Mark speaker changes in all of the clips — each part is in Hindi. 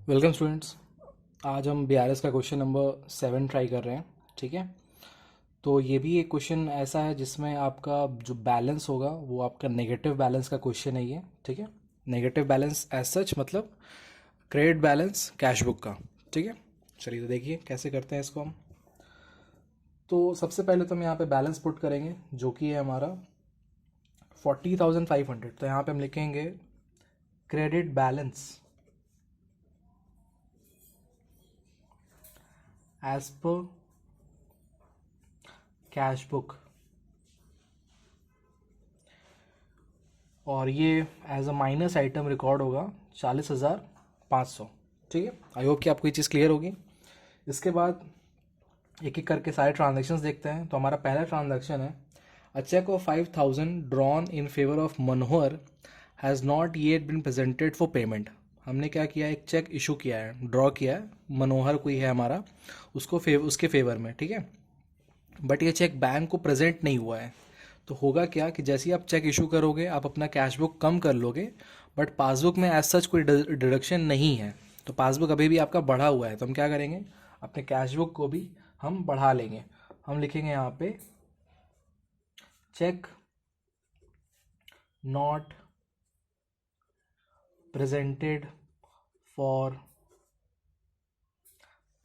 Speaker 1: Welcome students. आज हम बीआरएस का क्वेश्चन नंबर 7 ट्राई कर रहे हैं। ठीक है, तो ये भी एक क्वेश्चन ऐसा है जिसमें आपका जो बैलेंस होगा वो आपका नेगेटिव बैलेंस का क्वेश्चन है ये। ठीक है, नेगेटिव बैलेंस एज सच मतलब क्रेडिट बैलेंस कैश बुक का। ठीक है, चलिए तो देखिए कैसे करते हैं इसको हम। तो सबसे पहले तो हम यहाँ पे बैलेंस पुट करेंगे जो कि है हमारा 40,500। तो यहाँ पे हम लिखेंगे credit balance as per cash book, और ये as a minus item record होगा 40,500। ठीक है, आई होप कि आपको ये चीज़ क्लियर होगी। इसके बाद एक एक करके सारे ट्रांजेक्शन्स देखते हैं। तो हमारा पहला ट्रांजेक्शन है a cheque of 5,000 drawn in favour of Manohar has not yet been presented for payment. हमने क्या किया, एक चेक इशू किया है, ड्रॉ किया है, मनोहर कोई है हमारा, उसके फेवर में। ठीक है, बट ये चेक बैंक को प्रेजेंट नहीं हुआ है। तो होगा क्या कि जैसे ही आप चेक इशू करोगे आप अपना कैश बुक कम कर लोगे, बट पासबुक में एज सच कोई डिडक्शन नहीं है। तो पासबुक अभी भी आपका बढ़ा हुआ है। तो हम क्या करेंगे, अपने कैश बुक को भी हम बढ़ा लेंगे। हम लिखेंगे यहाँ पे cheque not presented for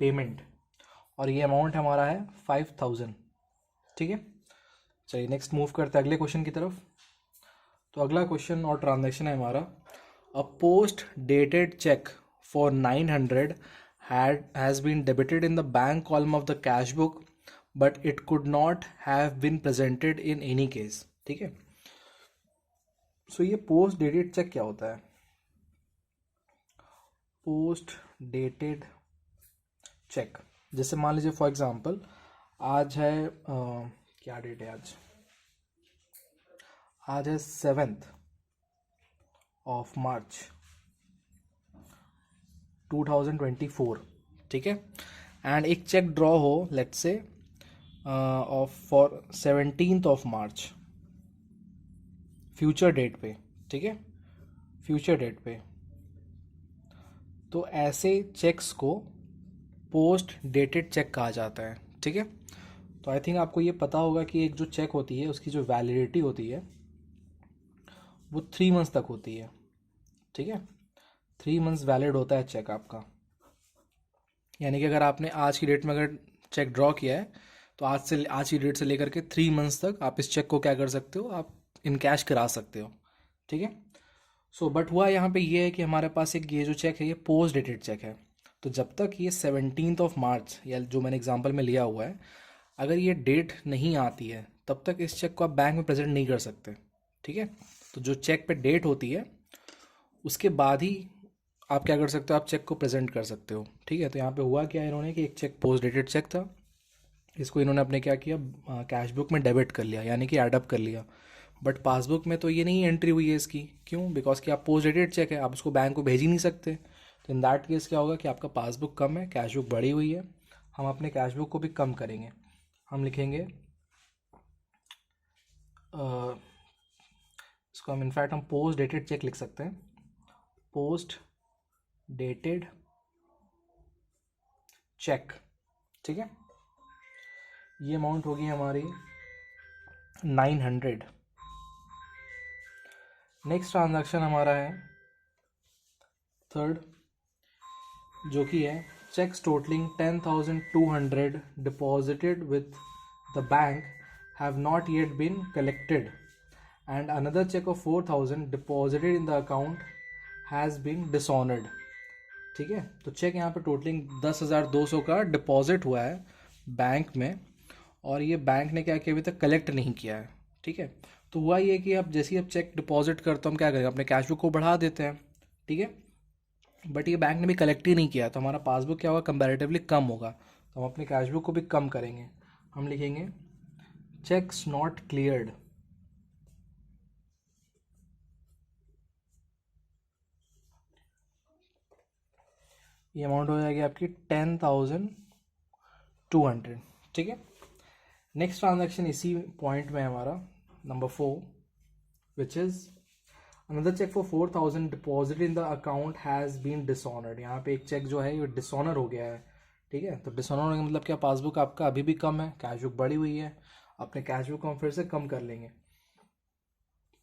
Speaker 1: payment, और ये अमाउंट हमारा है 5,000। ठीक है, चलिए नेक्स्ट मूव करते हैं अगले क्वेश्चन की तरफ। तो अगला क्वेश्चन और ट्रांजैक्शन है हमारा अ post dated cheque for 900 has been debited in the bank column of the cash book but it could not have been presented in any case। ठीक है, सो ये पोस्ट डेटेड चेक क्या होता है? पोस्ट डेटेड चेक, जैसे मान लीजिए फॉर एग्जांपल आज है क्या डेट है आज? आज है 7th ऑफ मार्च 2024। ठीक है, एंड एक चेक ड्रॉ हो let's say of for 17th of March future date पे। ठीक है, फ्यूचर डेट पे। तो ऐसे चेक्स को पोस्ट डेटेड चेक कहा जाता है। ठीक है, तो आई थिंक आपको ये पता होगा कि एक जो चेक होती है उसकी जो वैलिडिटी होती है वो 3 मंथ्स तक होती है। ठीक है, 3 मंथ्स वैलिड होता है चेक आपका। यानी कि अगर आपने आज की डेट में अगर चेक ड्रॉ किया है तो आज की डेट से लेकर के 3 मंथ्स तक आप इस चेक को क्या कर सकते हो, आप इन कैश करा सकते हो। ठीक है, सो बट हुआ यहाँ पे ये है कि हमारे पास एक ये जो चेक है ये पोस्ट डेटेड चेक है। तो जब तक ये 17th ऑफ मार्च या जो मैंने एग्जांपल में लिया हुआ है, अगर ये डेट नहीं आती है तब तक इस चेक को आप बैंक में प्रेजेंट नहीं कर सकते। ठीक है, तो जो चेक पे डेट होती है उसके बाद ही आप क्या कर सकते हो, आप चेक को प्रेजेंट कर सकते हो। ठीक है, तो यहाँ पे हुआ क्या, इन्होंने कि एक चेक पोस्ट डेटेड चेक था, इसको इन्होंने अपने क्या किया, कैश बुक में डेबिट कर लिया, यानी कि एडअप कर लिया। बट पासबुक में तो ये नहीं एंट्री हुई है इसकी, क्यों? बिकॉज कि आप पोस्ट डेटेड चेक है, आप उसको बैंक को भेज ही नहीं सकते। तो इन दैट केस क्या होगा कि आपका पासबुक कम है, कैश बुक बढ़ी हुई है। हम अपने कैश बुक को भी कम करेंगे। हम लिखेंगे अ, इसको हम इनफैक्ट हम पोस्ट डेटेड चेक लिख सकते हैं। Post dated cheque. ठीक है, ये अमाउंट होगी हमारी 900। नेक्स्ट ट्रांजैक्शन हमारा है थर्ड, जो कि है cheques totalling 10,200 deposited with the bank have not yet been collected and another cheque of 4,000 deposited in the account has been dishonoured. ठीक है, तो चेक यहाँ पे टोटलिंग 10,200 का डिपॉजिट हुआ है बैंक में, और ये बैंक ने क्या किया, अभी तक कलेक्ट नहीं किया है। ठीक है, तो हुआ ये कि अब जैसे ही अब चेक डिपॉजिट करते हम क्या करेंगे, अपने कैश बुक को बढ़ा देते हैं। ठीक है, बट ये बैंक ने भी कलेक्ट ही नहीं किया, तो हमारा पासबुक क्या होगा, कंपैरेटिवली कम होगा। तो हम अपने कैश बुक को भी कम करेंगे। हम लिखेंगे चेक्स नॉट क्लियर्ड। ये अमाउंट हो जाएगी आपकी 10,200। ठीक है, नेक्स्ट ट्रांजैक्शन इसी पॉइंट में हमारा number 4, which is another cheque for 4,000 deposit in the account has been dishonoured. यहाँ पे एक चेक जो है ये डिसऑनर हो गया है, ठीक है। तो डिसऑनर होने का मतलब क्या, पासबुक आपका अभी भी कम है, कैश बुक बढ़ी हुई है, अपने कैश बुक को हम फिर से कम कर लेंगे।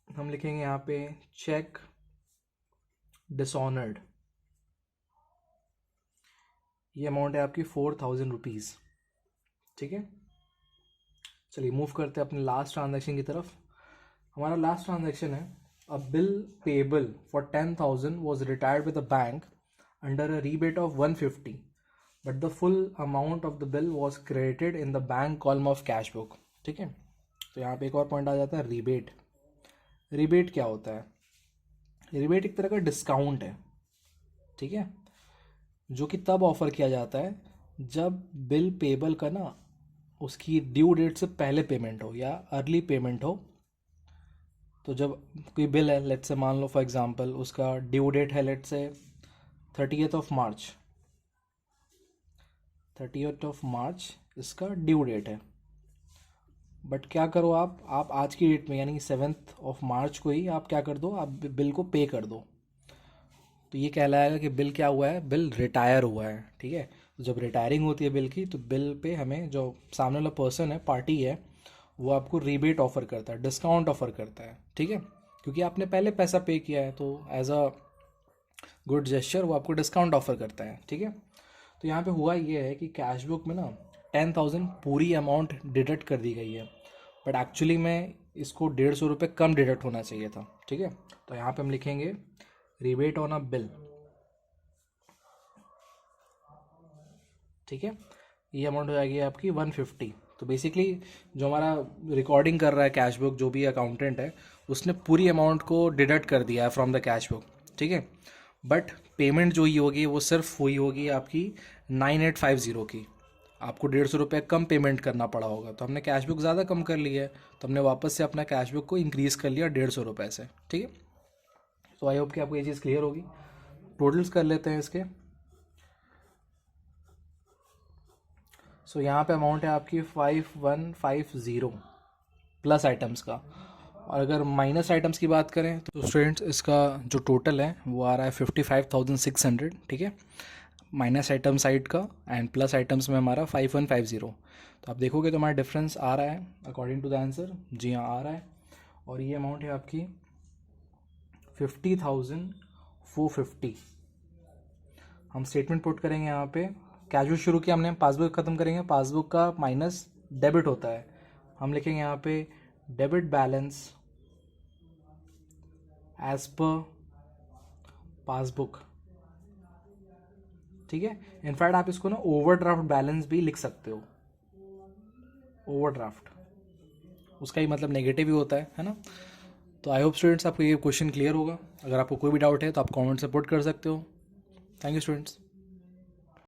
Speaker 1: हम लिखेंगे यहाँ पे चेक डिसऑनर्ड, ये अमाउंट है आपकी 4,000 रुपीज़, ठीक है। चलिए मूव करते हैं अपने लास्ट ट्रांजैक्शन की तरफ। हमारा लास्ट ट्रांजैक्शन है अ bill payable for 10,000 was retired with the bank under a rebate of 150 but the full amount of the bill was credited in the bank column of cash book, ठीक है। तो यहाँ पे एक और पॉइंट आ जाता है रीबेट। रीबेट क्या होता है? रिबेट एक तरह का डिस्काउंट है, ठीक है, जो कि तब ऑफर किया जाता है जब बिल पेबल का ना उसकी ड्यू डेट से पहले पेमेंट हो या अर्ली पेमेंट हो। तो जब कोई बिल है, लेट्स से मान लो फॉर एग्जांपल उसका ड्यू डेट है let's say 30th of March, 30th of March इसका ड्यू डेट है, बट क्या करो आप आज की डेट में यानी कि 7th ऑफ मार्च को ही आप क्या कर दो, आप बिल को पे कर दो। तो ये कहलाएगा कि बिल क्या हुआ है, बिल रिटायर हुआ है, ठीक है। तो जब रिटायरिंग होती है बिल की, तो बिल पे हमें जो सामने वाला पर्सन है, पार्टी है, वो आपको रीबेट ऑफर करता है, डिस्काउंट ऑफर करता है, ठीक है, क्योंकि आपने पहले पैसा पे किया है, तो एज अ गुड जेस्चर वो आपको डिस्काउंट ऑफर करता है, ठीक है। तो यहाँ पे हुआ ये है कि कैश बुक में ना 10,000 पूरी अमाउंट डिडक्ट कर दी गई है, बट एक्चुअली में इसको 150 रुपये कम डिडक्ट होना चाहिए था, ठीक है। तो यहाँ पे हम लिखेंगे रिबेट ऑन अ बिल, ठीक है। ये अमाउंट हो जाएगी आपकी 150। तो बेसिकली जो हमारा रिकॉर्डिंग कर रहा है कैश बुक, जो भी अकाउंटेंट है, उसने पूरी अमाउंट को डिडक्ट कर दिया है फ्रॉम द कैश बुक, ठीक है। बट पेमेंट जो ही होगी वो सिर्फ हुई होगी आपकी 9850 की, आपको 150 रुपये कम पेमेंट करना पड़ा होगा। तो हमने कैश बुक ज़्यादा कम कर ली है, तो हमने वापस से अपना कैश बुक को इंक्रीज़ कर लिया 150 रुपये से, ठीक है। तो आई होप कि आपको ये चीज़ क्लियर होगी। टोटल्स कर लेते हैं इसके। सो यहाँ पे अमाउंट है आपकी 5150 प्लस आइटम्स का, और अगर माइनस आइटम्स की बात करें तो स्टूडेंट्स इसका जो टोटल है वो आ रहा है 55,600, ठीक है, माइनस आइटम साइड का, एंड प्लस आइटम्स में हमारा 5150। तो आप देखोगे तो हमारा डिफरेंस आ रहा है अकॉर्डिंग टू द आंसर, जी हाँ आ रहा है। और ये अमाउंट है आपकी 50,450। हम स्टेटमेंट पुट करेंगे यहाँ पे, कैश बुक शुरू किया हमने, पासबुक ख़त्म करेंगे, पासबुक का माइनस डेबिट होता है, हम लिखेंगे यहाँ पे debit balance as per passbook, ठीक है। इनफैक्ट आप इसको ना ओवरड्राफ्ट बैलेंस भी लिख सकते हो, ओवरड्राफ्ट उसका ही मतलब नेगेटिव ही होता है ना। तो आई होप स्टूडेंट्स आपको ये क्वेश्चन क्लियर होगा। अगर आपको कोई भी डाउट है तो आप कमेंट से पुट कर सकते हो। Thank you students.